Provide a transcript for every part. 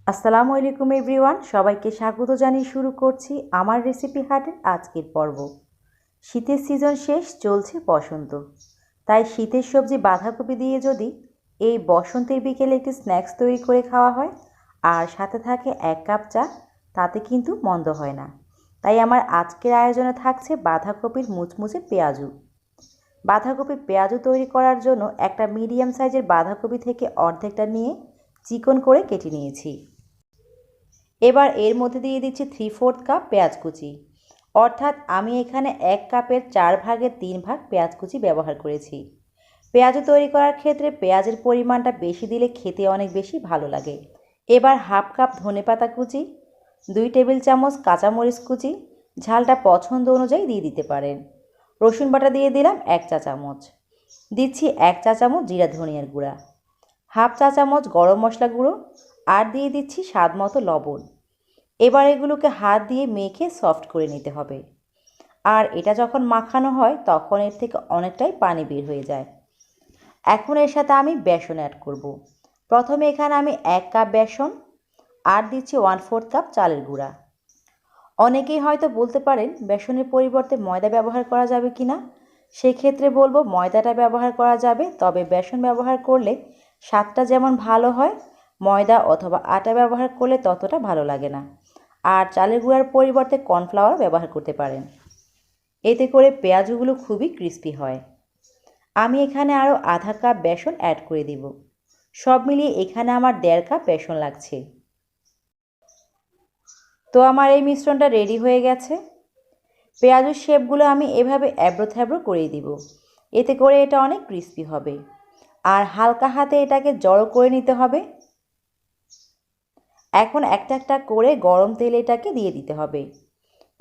আসসালামু আলাইকুম এভরিওয়ান, সবাইকে স্বাগত জানিয়ে শুরু করছি আমার রেসিপি হাটের আজকের পর্ব। শীতের সিজন শেষ, চলছে বসন্ত। তাই শীতের সবজি বাঁধাকপি দিয়ে যদি এই বসন্তের বিকেলে একটি স্ন্যাক্স তৈরি করে খাওয়া হয় আর সাথে থাকে 1 কাপ চা, তাতে কিন্তু মন্দ হয় না। তাই আমার আজকের আয়োজনে থাকছে বাঁধাকপির মুচমুচে পেঁয়াজু। বাঁধাকপির পেঁয়াজু তৈরি করার জন্য একটা মিডিয়াম সাইজের বাঁধাকপি থেকে অর্ধেকটা নিয়ে চিকন করে কেটে নিয়েছি। এবার এর মধ্যে দিয়ে দিচ্ছি 3/4 কাপ পেঁয়াজ কুচি, অর্থাৎ আমি এখানে 1 কাপের 4 ভাগের 3 ভাগ পেঁয়াজ কুচি ব্যবহার করেছি। পেঁয়াজু তৈরি করার ক্ষেত্রে পেঁয়াজের পরিমাণটা বেশি দিলে খেতে অনেক বেশি ভালো লাগে। এবার 1/2 কাপ ধনেপাতা কুচি, 2 টেবিল চামচ কাঁচামরিচ কুচি, ঝালটা পছন্দ অনুযায়ী দিয়ে দিতে পারেন। রসুন বাটা দিয়ে দিলাম 1 চা চামচ, দিচ্ছি 1 চা চামচ জিরা ধনিয়ার গুঁড়া, 1/2 চা চামচ গরম মশলা গুঁড়ো, আর দিয়ে দিচ্ছি স্বাদ মতো লবণ। এবার এগুলোকে হাত দিয়ে মেখে সফট করে নিতে হবে। আর এটা যখন মাখানো হয় তখন এর থেকে অনেকটাই পানি বের হয়ে যায়। এখন এর সাথে আমি বেসন অ্যাড করব। প্রথমে এখানে আমি 1 কাপ বেসন আর দিচ্ছি 1/4 কাপ চালের গুঁড়া। অনেকেই হয়তো বলতে পারেন বেসনের পরিবর্তে ময়দা ব্যবহার করা যাবে কি না। সেক্ষেত্রে বলবো ময়দাটা ব্যবহার করা যাবে, তবে বেসন ব্যবহার করলে স্বাদটা যেমন ভালো হয়, ময়দা অথবা আটা ব্যবহার করলে ততটা ভালো লাগে না। আর চালের গুঁড়ার পরিবর্তে কর্নফ্লাওয়ার ব্যবহার করতে পারেন, এতে করে পেঁয়াজগুলো খুবই ক্রিস্পি হয়। আমি এখানে আরও 1/2 কাপ বেসন অ্যাড করে দিব। সব মিলিয়ে এখানে আমার 1.5 কাপ বেসন লাগছে। তো আমার এই মিশ্রণটা রেডি হয়ে গেছে। পেঁয়াজের শেপগুলো আমি এভাবে এবড়ো থেবড়ো করে দিব, এতে করে এটা অনেক ক্রিস্পি হবে। আর হালকা হাতে এটাকে জড়ো করে নিতে হবে। এখন একটা একটা করে গরম তেলে এটাকে দিয়ে দিতে হবে।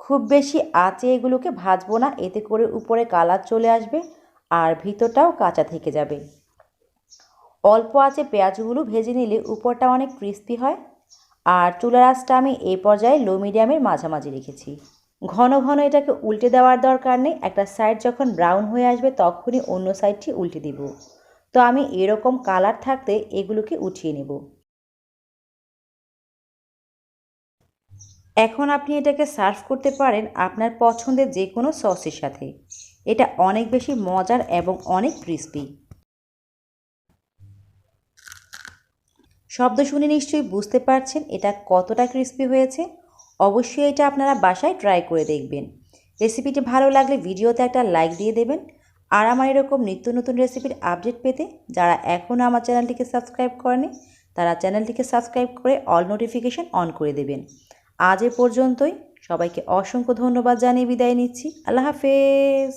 খুব বেশি আঁচে এগুলোকে ভাজবো না, এতে করে উপরে কালার চলে আসবে আর ভিতরটাও কাঁচা থেকে যাবে। অল্প আঁচে পেঁয়াজগুলো ভেজে নিলে উপরটা অনেক ক্রিস্পি হয়। আর চুলার আঁচটা আমি এই পর্যায়ে লো মিডিয়ামের মাঝামাঝি রেখেছি। ঘন ঘন এটাকে উল্টে দেওয়ার দরকার নেই, একটা সাইড যখন ব্রাউন হয়ে আসবে তখনই অন্য সাইডটি উল্টে দিব। তো আমি এরকম কালার থাকতে এগুলোকে উঠিয়ে নেব। এখন আপনি এটাকে সার্ভ করতে পারেন আপনার পছন্দের যে কোনো সসের সাথে। এটা অনেক বেশি মজার এবং অনেক ক্রিস্পি। শব্দ শুনে নিশ্চয়ই বুঝতে পারছেন এটা কতটা ক্রিস্পি হয়েছে। অবশ্যই এটা আপনারা বাসায় ট্রাই করে দেখবেন। রেসিপিটি ভালো লাগলে ভিডিওতে একটা লাইক দিয়ে দেবেন। আর আমার এরকম নিত্য নতুন রেসিপির আপডেট পেতে যারা এখনও আমার চ্যানেলটিকে সাবস্ক্রাইব করেনি তারা চ্যানেলটিকে সাবস্ক্রাইব করে অল নোটিফিকেশন অন করে দেবেন। আজ এ পর্যন্তই, সবাইকে অসংখ্য ধন্যবাদ জানিয়ে বিদায় নিচ্ছি। আল্লাহ হাফেজ।